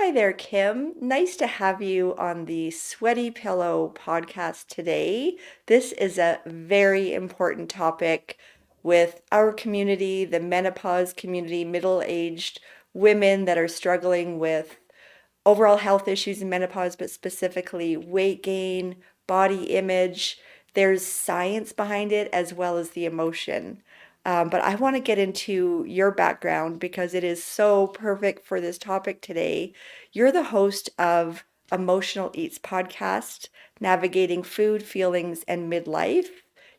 Hi there, Kim. Nice to have you on the Sweaty Pillow podcast today. This is a very important topic with our community, the menopause community, middle-aged women that are struggling with overall health issues in menopause, but specifically weight gain, body image. There's science behind it as well as the emotion. But I want to get into your background because it is so perfect for this topic today. You're the host of Emotional Eats podcast, navigating food, feelings, and midlife.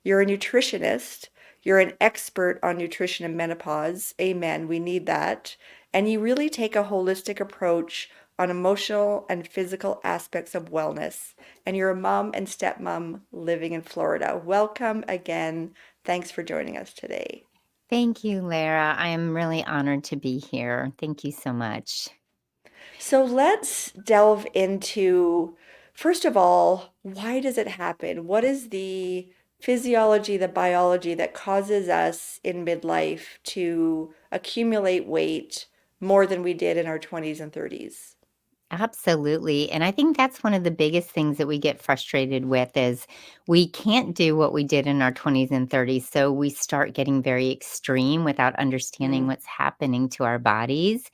You're a nutritionist. You're an expert on nutrition and menopause. Amen. We need that. And you really take a holistic approach on emotional and physical aspects of wellness. And you're a mom and stepmom living in Florida. Welcome again. Thanks for joining us today. Thank you, Lara. I am really honored to be here. Thank you so much. So let's delve into, first of all, why does it happen? What is the physiology, the biology that causes us in midlife to accumulate weight more than we did in our 20s and 30s? Absolutely. And I think that's one of the biggest things that we get frustrated with is we can't do what we did in our 20s and 30s. So we start getting very extreme without understanding Mm, what's happening to our bodies.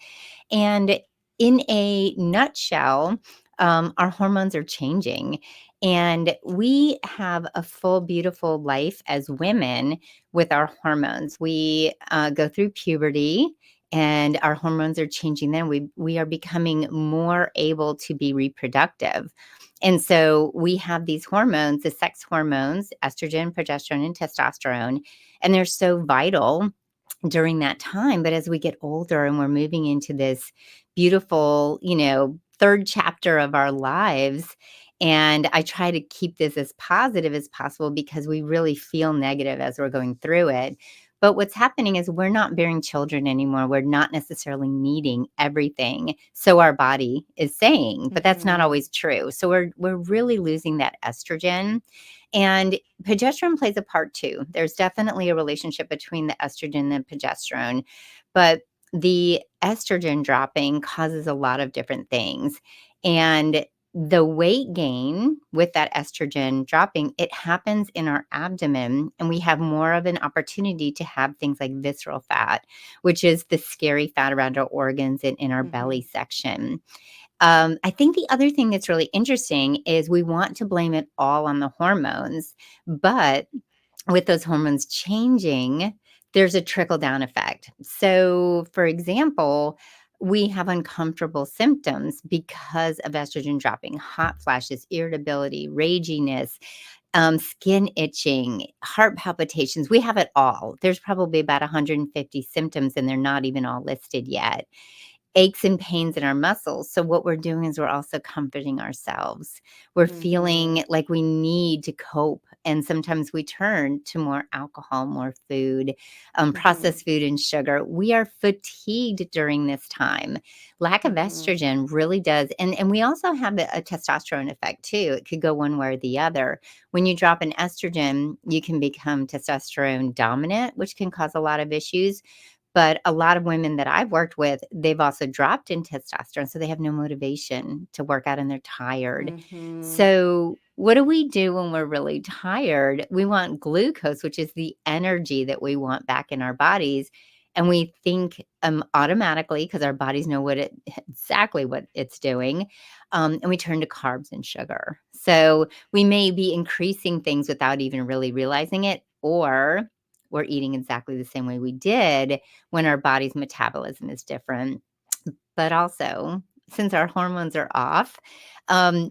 And in a nutshell, our hormones are changing. And we have a full, beautiful life as women with our hormones. We go through puberty and our hormones are changing then. We are becoming more able to be reproductive. And so we have these hormones, the sex hormones, estrogen, progesterone, and testosterone, and they're so vital during that time. But as we get older and we're moving into this beautiful, third chapter of our lives, and I try to keep this as positive as possible because we really feel negative as we're going through it. But what's happening is we're not bearing children anymore. We're not necessarily needing everything. So our body is saying, but that's not mhm, always true. So we're really losing that estrogen. And progesterone plays a part too. There's definitely a relationship between the estrogen and progesterone, but the estrogen dropping causes a lot of different things. And the weight gain with that estrogen dropping, it happens in our abdomen, and we have more of an opportunity to have things like visceral fat, which is the scary fat around our organs and in our belly mhm, section. I think the other thing that's really interesting is we want to blame it all on the hormones, but with those hormones changing, there's a trickle down effect. So, for example, we have uncomfortable symptoms because of estrogen dropping, hot flashes, irritability, raginess, skin itching, heart palpitations. We have it all. There's probably about 150 symptoms, and they're not even all listed yet. Aches and pains in our muscles. So what we're doing is we're also comforting ourselves. We're mhm, feeling like we need to cope. And sometimes we turn to more alcohol, more food, mhm, processed food and sugar. We are fatigued during this time. Lack of mhm, estrogen really does. And we also have a testosterone effect too. It could go one way or the other. When you drop an estrogen, you can become testosterone dominant, which can cause a lot of issues. But a lot of women that I've worked with, they've also dropped in testosterone, so they have no motivation to work out and they're tired. mhm, So, what do we do when we're really tired? We want glucose, which is the energy that we want back in our bodies. And we think automatically, because our bodies know exactly what it's doing, and we turn to carbs and sugar. So we may be increasing things without even really realizing it, or we're eating exactly the same way we did when our body's metabolism is different. But also, since our hormones are off,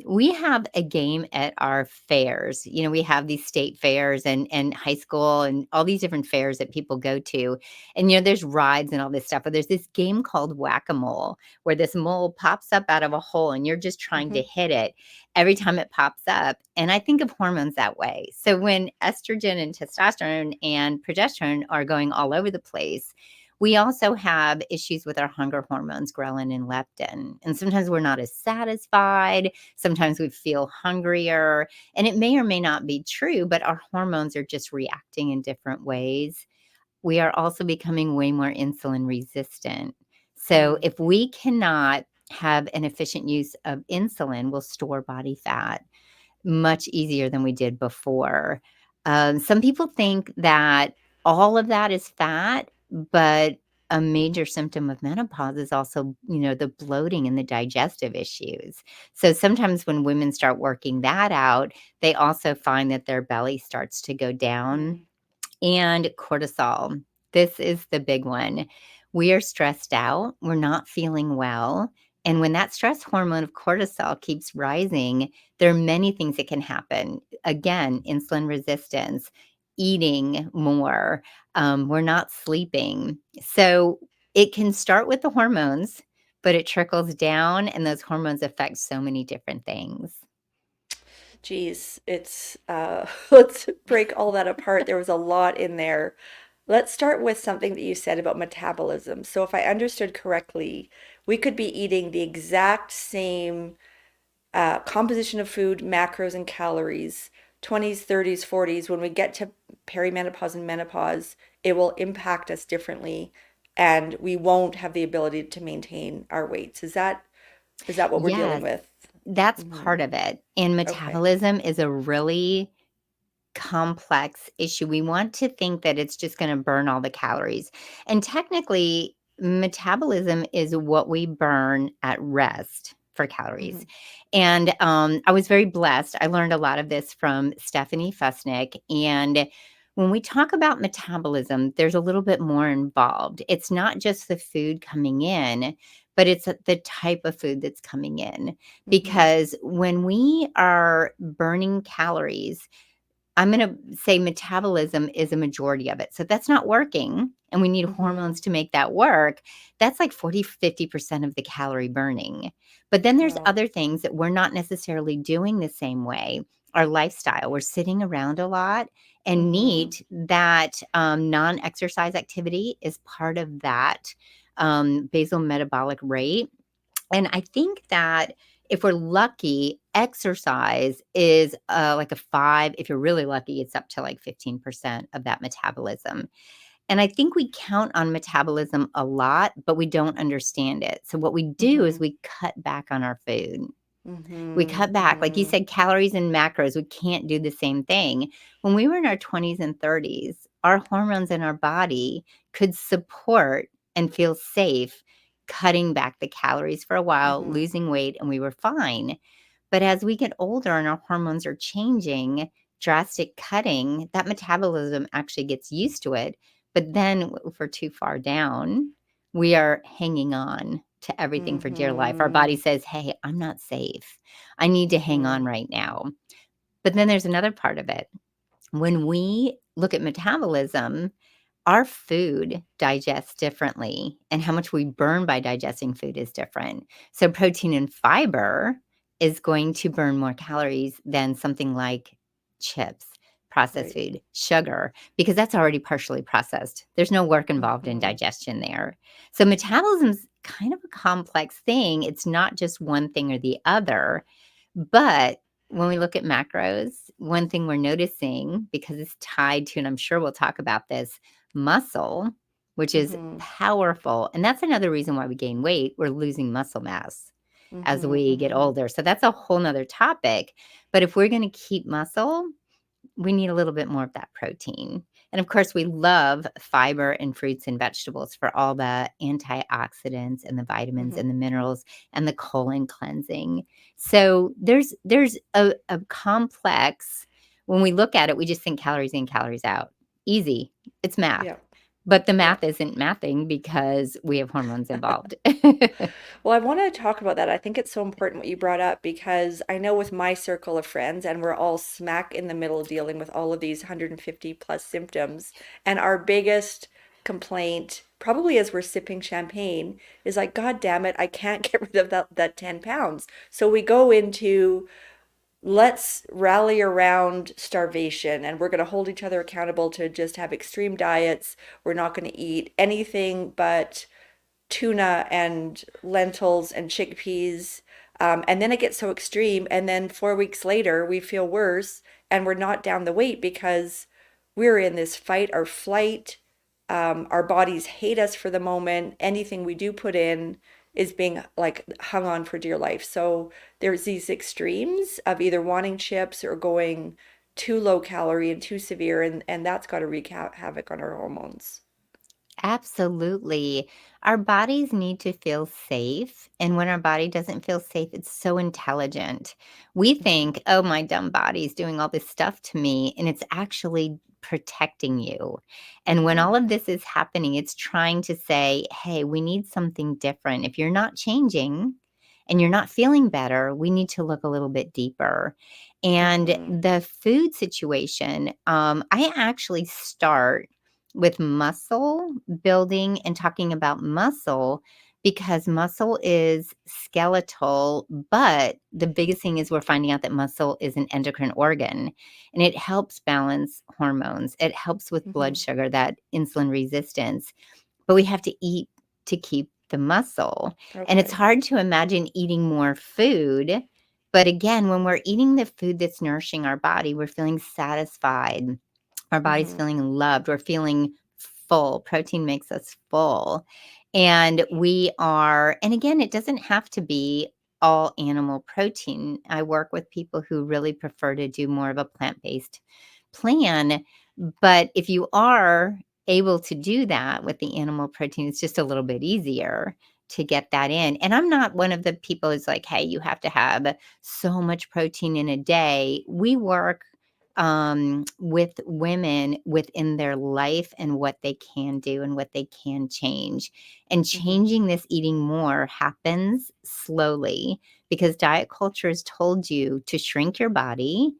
we have a game at our fairs. We have these state fairs and high school and all these different fairs that people go to. And, there's rides and all this stuff. But there's this game called whack a mole where this mole pops up out of a hole and you're just trying to mhm, hit it every time it pops up. And I think of hormones that way. So when estrogen and testosterone and progesterone are going all over the place, we also have issues with our hunger hormones, ghrelin and leptin. And sometimes we're not as satisfied. Sometimes we feel hungrier. And it may or may not be true, but our hormones are just reacting in different ways. We are also becoming way more insulin resistant. So mm, if we cannot have an efficient use of insulin will store body fat much easier than we did before. Some people think that all of that is fat, but a major symptom of menopause is also, the bloating and the digestive issues. So sometimes when women start working that out, they also find that their belly starts to go down. Mm, And cortisol. This is the big one. We are stressed out, we're not feeling well. And when that stress hormone of cortisol keeps rising, there are many things that can happen. Again, insulin resistance, eating more, we're not sleeping. So it can start with the hormones, but it trickles down, and those hormones affect so many different things. geez, it's let's break all that apart. There was a lot in there. Let's start with something that you said about metabolism. So if I understood correctly, we could be eating the exact same composition of food, macros, and calories, 20s, 30s, 40s. When we get to perimenopause and menopause, it will impact us differently, and we won't have the ability to maintain our weights. Is that what we're dealing Yes, with? that's Hmm. part of it. And Okay. metabolism is a really complex issue. We want to think that it's just going to burn all the calories. And technically, metabolism is what we burn at rest for Hmm. calories. And I was very blessed. I learned a lot of this from Stephanie Fusnick. And when we talk about metabolism, there's a little bit more involved. It's not just the food coming in, but it's the type of food that's coming in. Hmm. Because when we are burning calories, I'm gonna say metabolism is a majority of it. So if that's not working and we need Hmm. hormones to make that work, that's like 40-50% of the calorie burning. But then there's Wow. other things that we're not necessarily doing the same way. Our lifestyle, we're sitting around a lot, and Hmm. neat that non-exercise activity is part of that basal metabolic rate. And I think that if we're lucky, exercise is like a 5. If you're really lucky, it's up to like 15% of that metabolism. And I think we count on metabolism a lot, but we don't understand it. So what we do is Hmm. we cut back on our food. We Hmm. cut back. Like you Hmm. said, calories and macros, we can't do the same thing. When we were in our 20s and 30s, our hormones in our body could support and feel safe cutting back the calories for a while, Hmm. losing weight, and we were fine. But as we get older and our hormones are changing, drastic cutting, that metabolism actually gets used to it. But then if we're too far down, we are hanging on to everything for dear life. Our body Hmm. says, "Hey, I'm not safe. I need to hang Hmm. on right now." But then there's another part of it. When we look at metabolism, our food digests differently, and how much we burn by digesting food is different. So, protein and fiber is going to burn more calories than something like chips, processed Right. food, sugar, because that's already partially processed. There's no work involved in Hmm. digestion there. So, metabolism's kind of a complex thing. It's not just one thing or the other. But when we look at macros, one thing we're noticing, because it's tied to, and I'm sure we'll talk about this, muscle, which is Hmm. powerful. And that's another reason why we gain weight. We're losing muscle mass as Hmm. we get Hmm. older. So that's a whole nother topic. But if we're going to keep muscle, we need a little bit more of that protein. And of course, we love fiber and fruits and vegetables for all the antioxidants and the vitamins Hmm. and the minerals and the colon cleansing. So there's a complex. When we look at it, we just think calories in, calories out. Easy. It's math. Yeah. But the Yeah. math isn't mathing because we have hormones involved. Well, I want to talk about that. I think it's so important what you brought up because I know with my circle of friends, and we're all smack in the middle dealing with all of these 150 plus symptoms. And our biggest complaint, probably as we're sipping champagne, is like, God damn it, I can't get rid of that 10 pounds. So we go into let's rally around starvation and we're going to hold each other accountable to just have extreme diets. We're not going to eat anything but tuna and lentils and chickpeas. And then it gets so extreme. And then 4 weeks later, we feel worse and we're not down the weight because we're in this fight or flight. Our bodies hate us for the moment. Anything we do put in is being like hung on for dear life. So there's these extremes of either wanting chips or going too low calorie and too severe, and that's got to wreak havoc on our hormones. Absolutely. Our bodies need to feel safe. And when our body doesn't feel safe, it's so intelligent. We Hmm. think, oh, my dumb body's doing all this stuff to me. And it's actually protecting you. And when Hmm. all of this is happening, it's trying to say, hey, we need something different. If you're not changing and you're not feeling better, we need to look a little bit deeper. And Hmm. the food situation, I actually start with muscle building and talking about muscle because muscle is skeletal, but the biggest thing is we're finding out that muscle is an endocrine organ and it helps balance hormones. It helps with blood Hmm. sugar, that insulin resistance, but we have to eat to keep the muscle. And it's Okay. hard to imagine eating more food. But again, when we're eating the food that's nourishing our body, we're feeling satisfied. Our body's Hmm. feeling loved. We're feeling full. Protein makes us full. And we are, and again, it doesn't have to be all animal protein. I work with people who really prefer to do more of a plant based plan. But if you are able to do that with the animal protein, it's just a little bit easier to get that in. And I'm not one of the people who's like, hey, you have to have so much protein in a day. We work with women within their life and what they can do and what they can change. And Hmm. changing this eating more happens slowly because diet culture has told you to shrink your body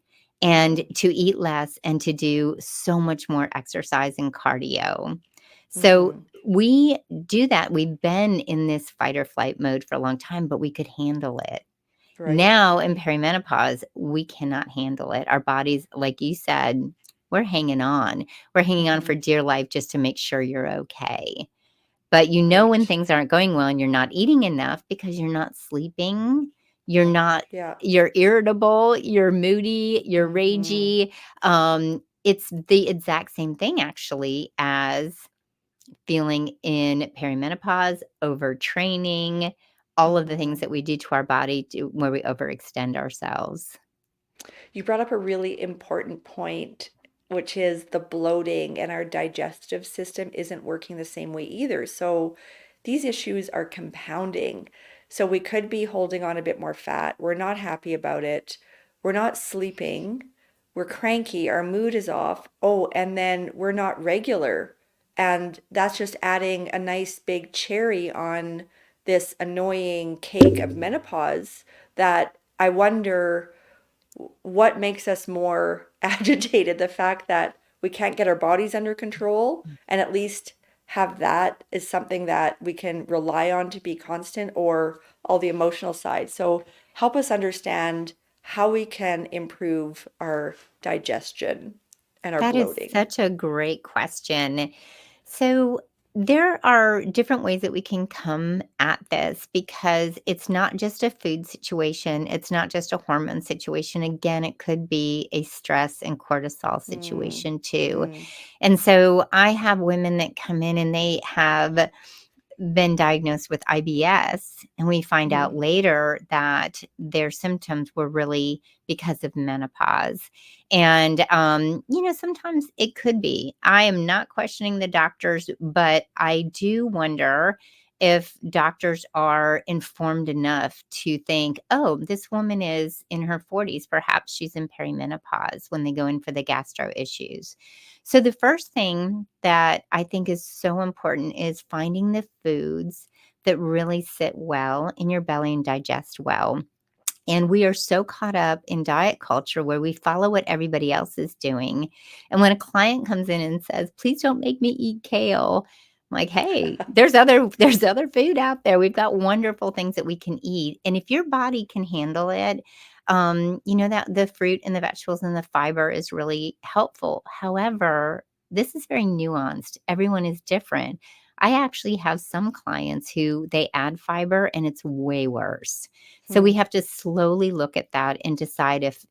and Hmm. to eat less and to do so much more exercise and cardio. So Hmm. we do that. We've been in this fight or flight mode for a long time, but we could handle it. Right. Now in perimenopause, we cannot handle it. Our bodies, like you said, we're hanging on. We're hanging on Hmm. for dear life just to make sure you're okay. But you know when Right. things aren't going well and you're not eating enough because you're not sleeping, you're not Yeah. you're irritable, you're moody, you're Hmm. ragey. It's the exact same thing actually as feeling in perimenopause, overtraining, all of the things Hmm. that we do to our body where we overextend ourselves. You brought up a really important point, which is the bloating, and our digestive system isn't working the same way either. So these issues are compounding. So we could be holding on a bit more fat. We're not happy about it. We're not sleeping. We're cranky. Our mood is off. Oh, and then we're not regular. And that's just adding a nice big cherry on this annoying cake of menopause that I wonder what makes us more agitated, the fact that we can't get our bodies under control and at least have that is something that we can rely on to be constant, or all the emotional side. So help us understand how we can improve our digestion and our That is bloating. such a great question. So, there are different ways that we can come at this because it's not just a food situation, it's not just a hormone situation. Again, it could be a stress and cortisol Mm, situation too. mm, And so, I have women that come in and they have been diagnosed with IBS, and we find out mm, later that their symptoms were really because of menopause. And, sometimes it could be. I am not questioning the doctors, but I do wonder if doctors are informed enough to think, oh, this woman is in her 40s, perhaps she's in perimenopause when they go in for the gastro issues. So, the first thing that I think is so important is finding the foods that really sit well in your belly and digest well. And we are so caught up in diet culture where we follow what everybody else is doing. And when a client comes in and says, "Please don't make me eat kale," I'm like, "Hey, there's other food out there. We've got wonderful things that we can eat. And if your body can handle it, that the fruit and the vegetables and the fiber is really helpful. However, this is very nuanced. Everyone is different. I actually have some clients who they add fiber and it's way worse. So we mm, have to slowly look at that and decide if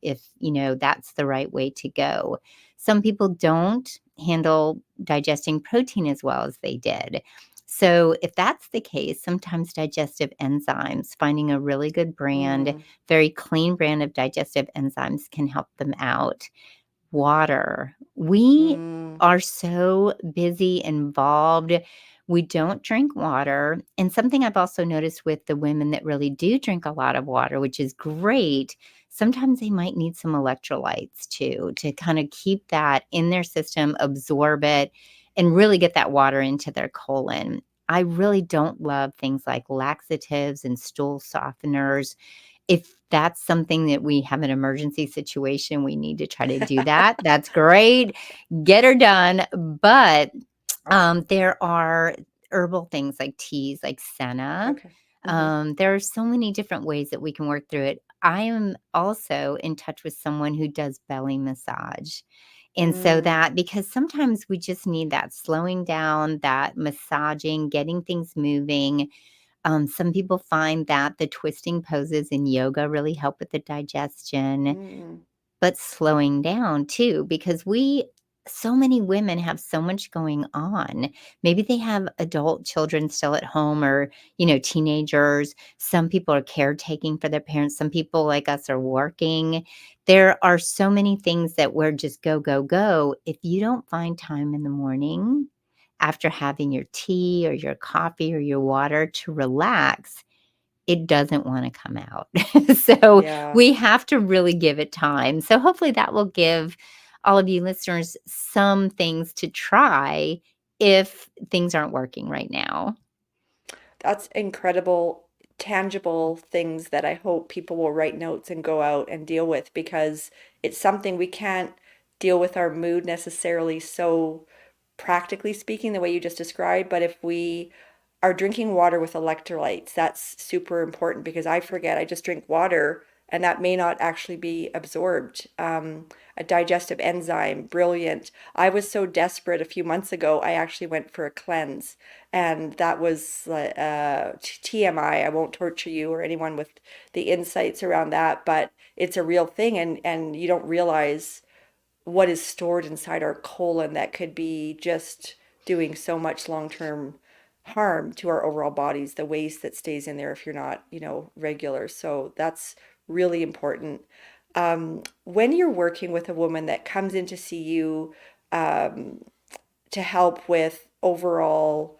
that's the right way to go. Some people don't handle digesting protein as well as they did. So, if that's the case, sometimes digestive enzymes, finding a really good brand, Mm, very clean brand of digestive enzymes can help them out. Water. We mm, are so busy, involved. We don't drink water. And something I've also noticed with the women that really do drink a lot of water, which is great, sometimes they might need some electrolytes too to kind of keep that in their system, absorb it, and really get that water into their colon. I really don't love things like laxatives and stool softeners. If that's something that we have an emergency situation, we need to try to do that. That's great. Get her done. But there are herbal things like teas, like senna. okay. Hmm. There are so many different ways that we can work through it. I am also in touch with someone who does belly massage. And so Mm, that, because sometimes we just need that slowing down, that massaging, getting things moving. Some people find that the twisting poses in yoga really help with the digestion, mm, but slowing down too, because so many women have so much going on. Maybe they have adult children still at home or, teenagers. Some people are caretaking for their parents. Some people like us are working. There are so many things that we're just go, go, go. If you don't find time in the morning after having your tea or your coffee or your water to relax, it doesn't wanna come out. So, yeah. we have to really give it time. So, hopefully, that will give all of you listeners some things to try if things aren't working right now. That's incredible, tangible things that I hope people will write notes and go out and deal with because it's something we can't deal with our mood necessarily so practically speaking, the way you just described. But if we are drinking water with electrolytes, that's super important because I forget, I just drink water and that may not actually be absorbed. A digestive enzyme, brilliant. I was so desperate a few months ago, I actually went for a cleanse, and that was TMI. I won't torture you or anyone with the insights around that, but it's a real thing, and you don't realize what is stored inside our colon that could be just doing so much long-term harm to our overall bodies, the waste that stays in there if you're not, regular. So that's really important. When you're working with a woman that comes in to see you to help with overall,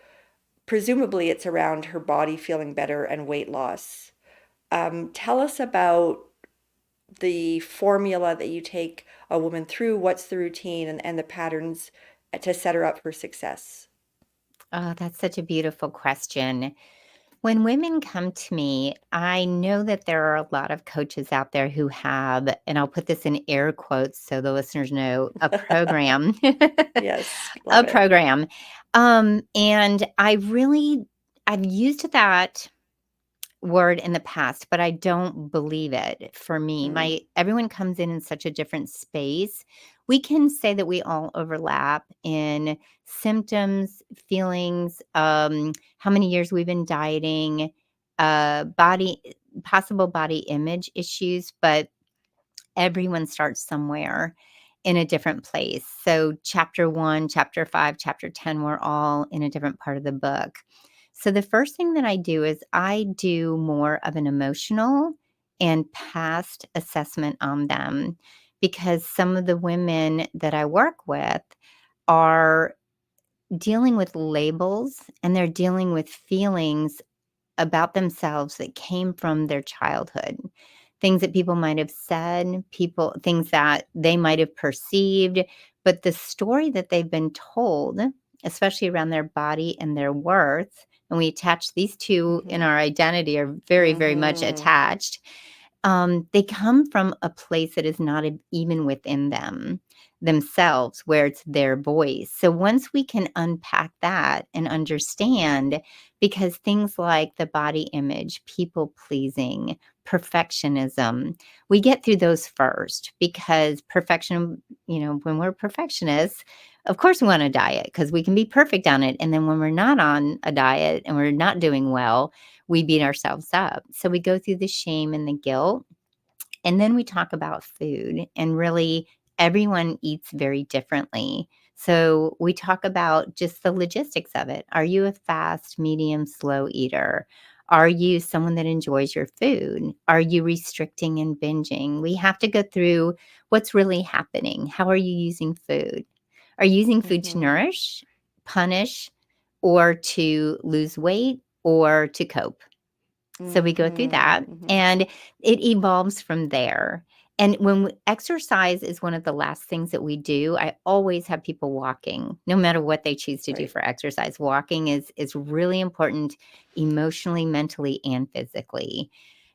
presumably it's around her body feeling better and weight loss. Tell us about the formula that you take a woman through, what's the routine and the patterns to set her up for success. Oh, that's such a beautiful question. When women come to me, I know that there are a lot of coaches out there who have, and I'll put this in air quotes so the listeners know, a program. Yes, A love it. program. And I've used that word in the past, but I don't believe it for me. Mm, Everyone comes in such a different space. We can say that we all overlap in symptoms, feelings, how many years we've been dieting, body possible body image issues, but everyone starts somewhere in a different place. So, chapter 1, chapter 5, chapter 10, we're all in a different part of the book. So, the first thing that I do is I do more of an emotional and past assessment on them because some of the women that I work with are dealing with labels and they're dealing with feelings about themselves that came from their childhood. Things that people might have said, things that they might have perceived, but the story that they've been told, especially around their body and their worth, and we attach these two in mm-hmm, our identity are very, very much mm-hmm, attached. They come from a place that is not even within themselves, where it's their voice. So once we can unpack that and understand, because things like the body image, people pleasing, perfectionism, we get through those first because perfection, when we're perfectionists, of course we want a diet because we can be perfect on it. And then when we're not on a diet and we're not doing well, we beat ourselves up. So we go through the shame and the guilt. And then we talk about food, and really everyone eats very differently. So we talk about just the logistics of it. Are you a fast, medium, slow eater? Are you someone that enjoys your food? Are you restricting and binging? We have to go through what's really happening. How are you using food? Are you using food to Mm-hmm. nourish, punish, or to lose weight or to cope? So we go through Mm-hmm. that Mm-hmm. and it evolves from there. And when exercise is one of the last things that we do, I always have people walking, no matter what they choose to do Right. for exercise. Walking is really important emotionally, mentally, and physically.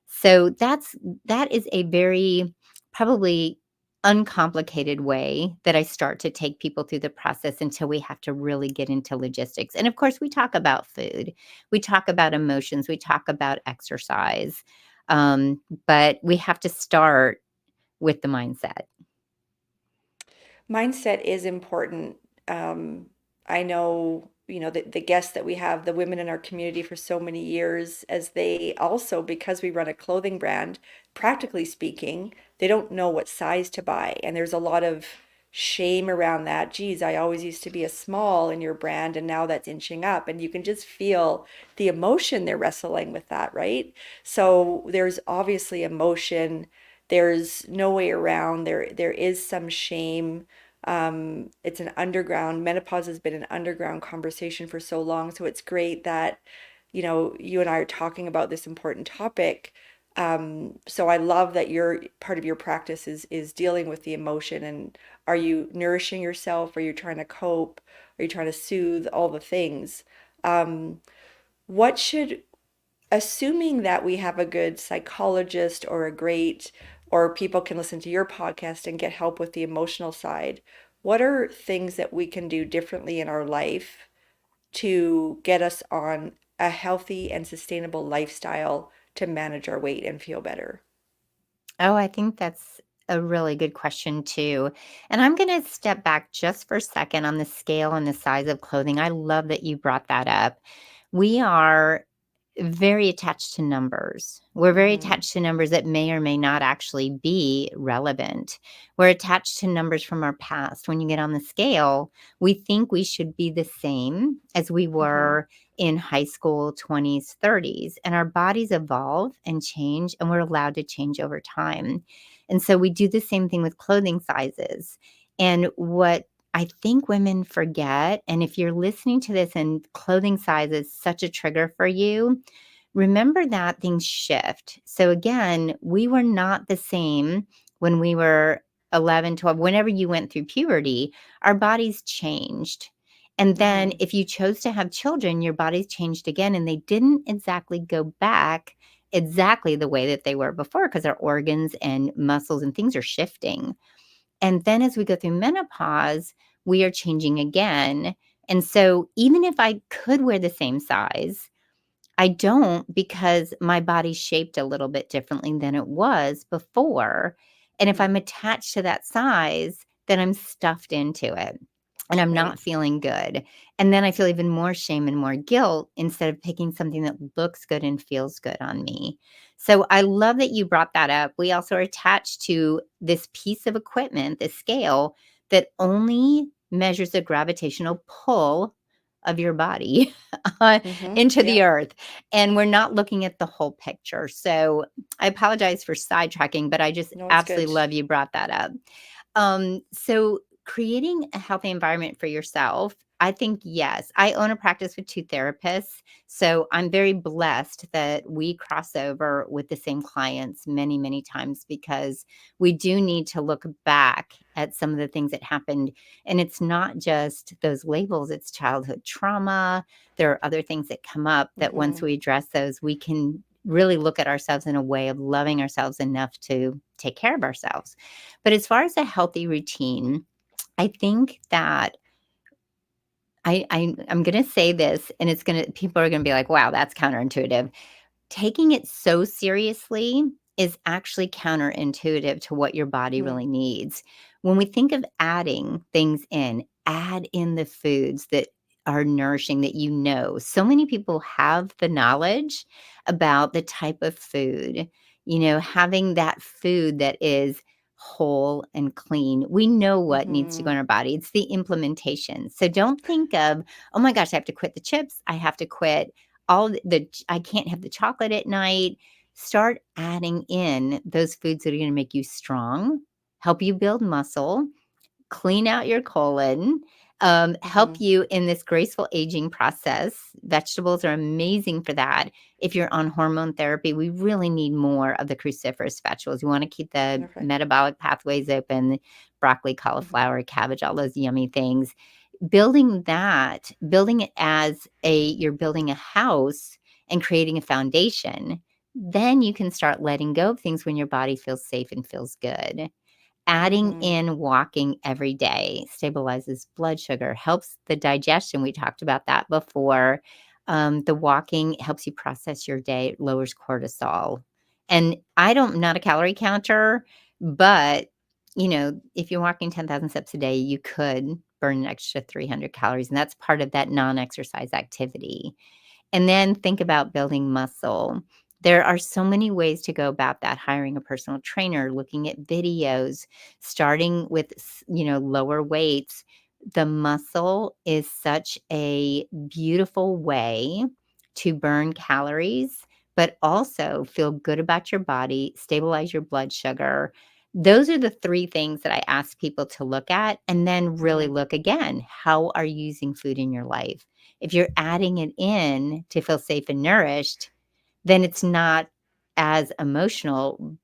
So that is a very probably uncomplicated way that I start to take people through the process until we have to really get into logistics. And of course, we talk about food, we talk about emotions, we talk about exercise, but we have to start with the mindset. Mindset is important. I know, the guests that we have, the women in our community for so many years, as they also, because we run a clothing brand, practically speaking, they don't know what size to buy. And there's a lot of shame around that. Geez, I always used to be a small in your brand, and now that's inching up. And you can just feel the emotion they're wrestling with that, right? So there's obviously emotion. There's no way around. There is some shame. It's an underground, menopause has been an underground conversation for so long. So it's great that, you and I are talking about this important topic. So I love that your part of your practice is dealing with the emotion. And are you nourishing yourself? Are you trying to cope? Are you trying to soothe all the things? Um, what should assuming that we have a good psychologist or a great, or people can listen to your podcast and get help with the emotional side, what are things that we can do differently in our life to get us on a healthy and sustainable lifestyle to manage our weight and feel better? Oh, I think that's a really good question too. And I'm going to step back just for a second on the scale and the size of clothing. I love that you brought that up. We are very attached to numbers. We're very Mm-hmm. attached to numbers that may or may not actually be relevant. We're attached to numbers from our past. When you get on the scale, we think we should be the same as we Mm-hmm. were in high school, 20s, 30s. And our bodies evolve and change, and we're allowed to change over time. And so we do the same thing with clothing sizes. And what I think women forget, and if you're listening to this and clothing size is such a trigger for you, remember that things shift. So again, we were not the same when we were 11, 12. Whenever you went through puberty, our bodies changed. And then Mm-hmm. if you chose to have children, your bodies changed again and they didn't exactly go back exactly the way that they were before because our organs and muscles and things are shifting. And then as we go through menopause, we are changing again. And so even if I could wear the same size, I don't because my body's shaped a little bit differently than it was before. And if Mm-hmm. I'm attached to that size, then I'm stuffed into it and I'm Right. not feeling good. And then I feel even more shame and more guilt instead of picking something that looks good and feels good on me. So I love that you brought that up. We also are attached to this piece of equipment, this scale that only measures the gravitational pull of your body Mm-hmm. into the Yep. earth. And we're not looking at the whole picture. So I apologize for sidetracking, but I just No, it's good. absolutely love you brought that up. So creating a healthy environment for yourself, I think, yes, I own a practice with two therapists. So I'm very blessed that we cross over with the same clients many, many times because we do need to look back at some of the things that happened. And it's not just those labels, it's childhood trauma. There are other things that come up that once Mm-hmm. we address those, we can really look at ourselves in a way of loving ourselves enough to take care of ourselves. But as far as a healthy routine, I think that I'm going to say this, and it's going to people are going to be like, "Wow, that's counterintuitive." Taking it so seriously is actually counterintuitive to what your body Mm-hmm. really needs. When we think of adding things in, add in the foods that are nourishing that you know. So many people have the knowledge about the type of food, having that food that is whole and clean. We know what needs to go Mm-hmm. in our body. It's the implementation. So don't think of, oh my gosh, I have to quit the chips. I have to quit I can't have the chocolate at night. Start adding in those foods that are going to make you strong, help you build muscle, clean out your colon, help Mm-hmm. you in this graceful aging process. Vegetables are amazing for that. If you're on hormone therapy, we really need more of the cruciferous vegetables. You want to keep the Okay. metabolic pathways open, broccoli, Mm-hmm. cauliflower, cabbage, all those yummy things. Building it as you're building a house and creating a foundation, then you can start letting go of things when your body feels safe and feels good. Adding Mm-hmm. in walking every day stabilizes blood sugar, helps the digestion. We talked about that before. The walking helps you process your day, it lowers cortisol. And not a calorie counter, but if you're walking 10,000 steps a day, you could burn an extra 300 calories. And that's part of that non exercise activity. And then think about building muscle. There are so many ways to go about that, hiring a personal trainer, looking at videos, starting with, lower weights. The muscle is such a beautiful way to burn calories, but also feel good about your body, stabilize your blood sugar. Those are the three things that I ask people to look at, and then really Mm-hmm. look again. How are you using food in your life? If you're adding it in to feel safe and nourished, then it's not as emotional,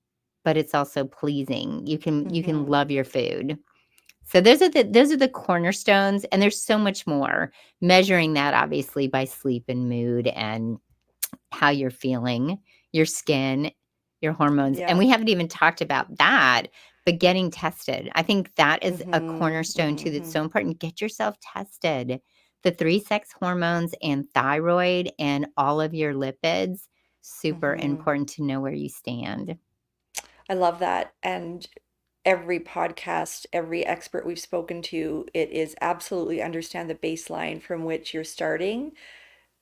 but it's also pleasing. You can Mm-hmm. love your food. So those are the cornerstones, and there's so much more. Measuring that obviously by sleep and mood and how you're feeling, your skin, your hormones. And Yeah. we haven't even talked about that, but getting tested. I think that is a Mm-hmm. cornerstone too that's Mm-hmm. so important. Get yourself tested. The three sex hormones and thyroid and all of your lipids, super Mm-hmm. important to know where you stand. I love that. And every podcast, every expert we've spoken to, it is absolutely understand the baseline from which you're starting.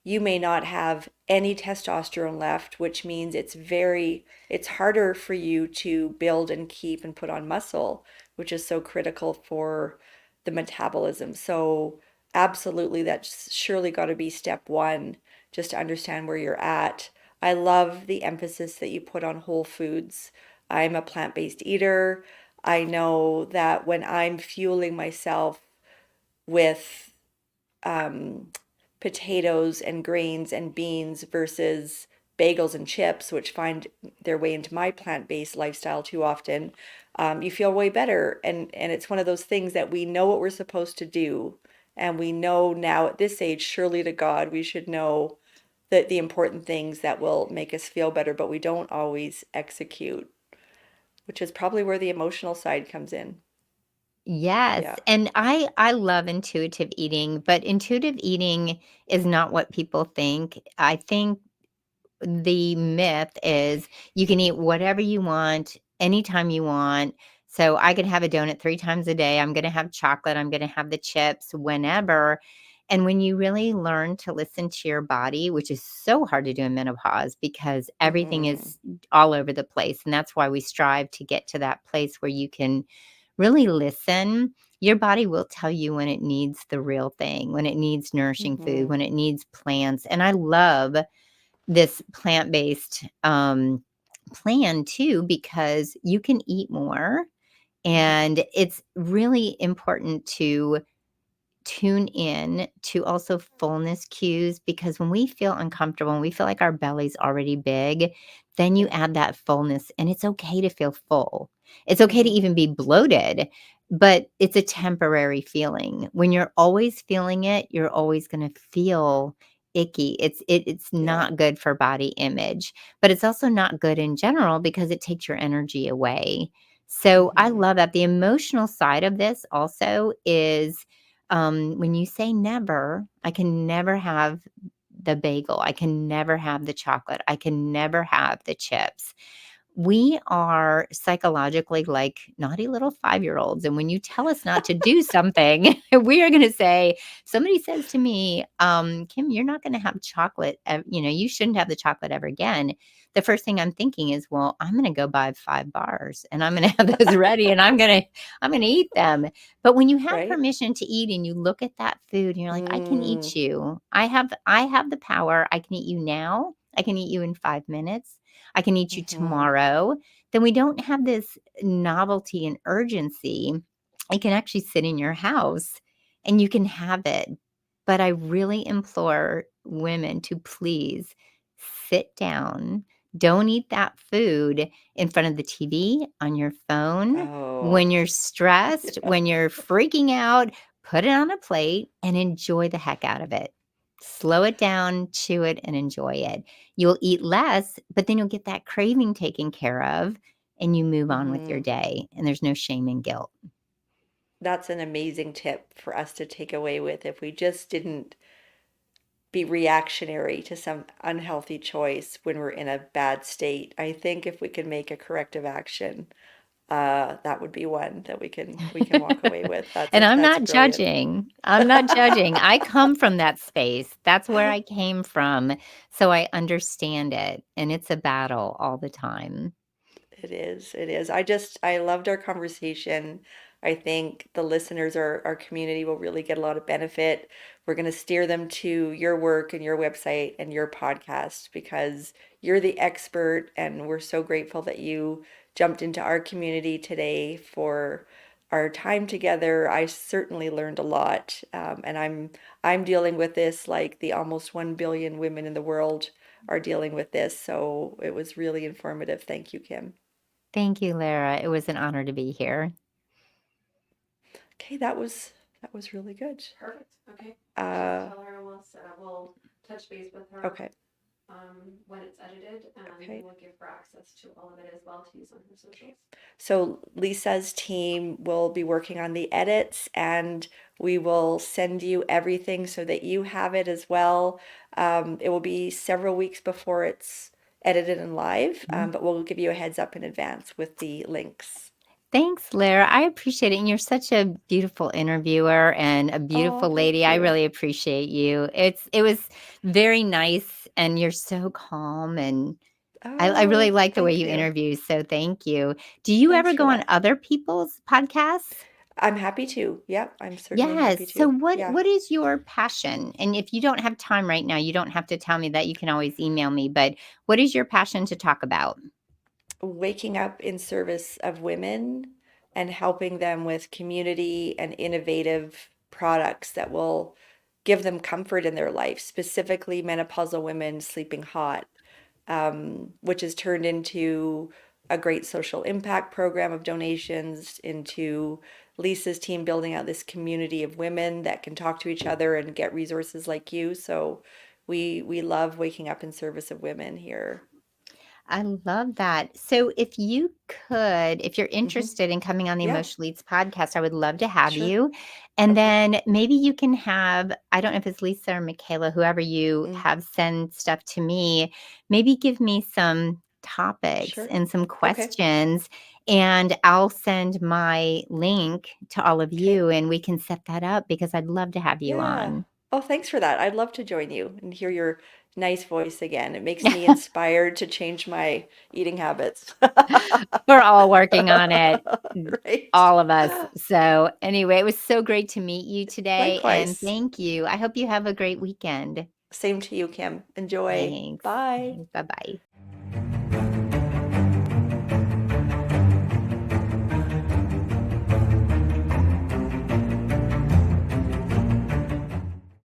You may not have any testosterone left, which means it's harder for you to build and keep and put on muscle, which is so critical for the metabolism. So absolutely, that's surely got to be step one, just to understand where you're at. I love the emphasis that you put on whole foods. I'm a plant-based eater. I know that when I'm fueling myself with um, potatoes and grains and beans versus bagels and chips, which find their way into my plant-based lifestyle too often, you feel way better. And it's one of those things that we know what we're supposed to do. And we know now at this age, surely to God, we should know that the important things that will make us feel better, but we don't always execute, which is probably where the emotional side comes in. Yes, Yeah. and I love intuitive eating, but intuitive eating is not what people think. I think the myth is you can eat whatever you want anytime you want. So I can have a donut 3 times a day. I'm gonna have chocolate. I'm gonna have the chips whenever. And when you really learn to listen to your body, which is so hard to do in menopause because everything Mm-hmm. is all over the place. And that's why we strive to get to that place where you can really listen. Your body will tell you when it needs the real thing, when it needs nourishing food, Mm-hmm. when it needs plants. And I love this plant-based, plan too because you can eat more, and it's really important to tune in to also fullness cues because when we feel uncomfortable and we feel like our belly's already big, then you Yeah. add that fullness and it's okay to feel full. It's okay to Mm-hmm. even be bloated, but it's a temporary feeling. When you're always feeling it, you're always going to feel icky. It's Yeah. not good for body image, but it's also not good in general because it takes your energy away. So I Mm-hmm. love that. The emotional side of this also is when you say never, I can never have the bagel. I can never have the chocolate. I can never have the chips. we are psychologically like naughty little 5-year-olds. And when you tell us not to do something, we are going to say, somebody says to me, Kim, you're not going to have chocolate. You shouldn't have the chocolate ever again. The first thing I'm thinking is, well, I'm going to go buy 5 bars and I'm going to have those ready and I'm going to eat them. But when you have Right? permission to eat and you look at that food and you're like, I can Mm, eat you. I have the power. I can eat you now. I can eat you in 5 minutes. I can eat you hmm tomorrow. Then we don't have this novelty and urgency. It can actually sit in your house and you can have it. But I really implore women to please sit down. Don't eat that food in front of the TV, on your phone. Oh, When you're stressed, yeah. when you're freaking out, put it on a plate and enjoy the heck out of it. Slow it down, chew it, and enjoy it. You'll eat less, but then you'll get that craving taken care of and you move on with your hmm day. And there's no shame and guilt. That's an amazing tip for us to take away with if we just didn't be reactionary to some unhealthy choice when we're in a bad state. I think if we can make a corrective action, that would be one that we can walk away with. And I'm That's not brilliant. judging. I'm not judging. I come from that space. That's where I came from. So I understand it. And it's a battle all the time. It is. It is. I loved our conversation. I think the listeners, our community will really get a lot of benefit. We're going to steer them to your work and your website and your podcast because you're the expert, and we're so grateful that you jumped into our community today for our time together. I certainly learned a lot, and I'm dealing with this like the almost 1 billion women in the world are dealing with this. So it was really informative. Thank you, Kim. Thank you, Lara. It was an honor to be here. Okay, that was really good. Perfect. Okay. So Uh, tell her we'll touch base with her okay, when it's edited, and okay. we'll give her access to all of it as well to use on her socials. So Lisa's team will be working on the edits, and we will send you everything so that you have it as well. It will be several weeks before it's edited and live, Mhm. but we'll give you a heads up in advance with the links. Thanks, Lara. I appreciate it. And you're such a beautiful interviewer and a Oh, beautiful lady. thank I you. really appreciate you. It was very nice and you're so calm and I really Oh, like the way thank you you. interview. So thank you. Do you Thanks ever for go on that. other people's podcasts? I'm happy to. Yep, I'm certainly happy Yes. So to. what Yeah. what is your passion? And if you don't have time right now, you don't have to tell me that. You can always email me, but what is your passion to talk about? Waking up in service of women and helping them with community and innovative products that will give them comfort in their life, specifically menopausal women sleeping hot, which has turned into a great social impact program of donations, into Lisa's team building out this community of women that can talk to each other and get resources like you. So we love waking up in service of women here. I love that. So if you're Hmm. interested in coming on the Yeah, Emotion Leads podcast, I would love to have sure. you. And Okay. then maybe you can have, I don't know if it's Lisa or Michaela, whoever you Mm, have send stuff to me, maybe give me some topics sure. and some Okay. questions and I'll send my link to all of Okay. you and we can set that up because I'd love to have you Yeah. on. Oh, thanks for that. I'd love to join you and hear your nice voice again. It makes me inspired to change my eating habits. We're all working on it, Right. all of us. So, anyway, it was so great to meet you today, and Likewise. thank you. I hope you have a great weekend. Same to you, Kim. Enjoy. Thanks. Bye. Bye-bye.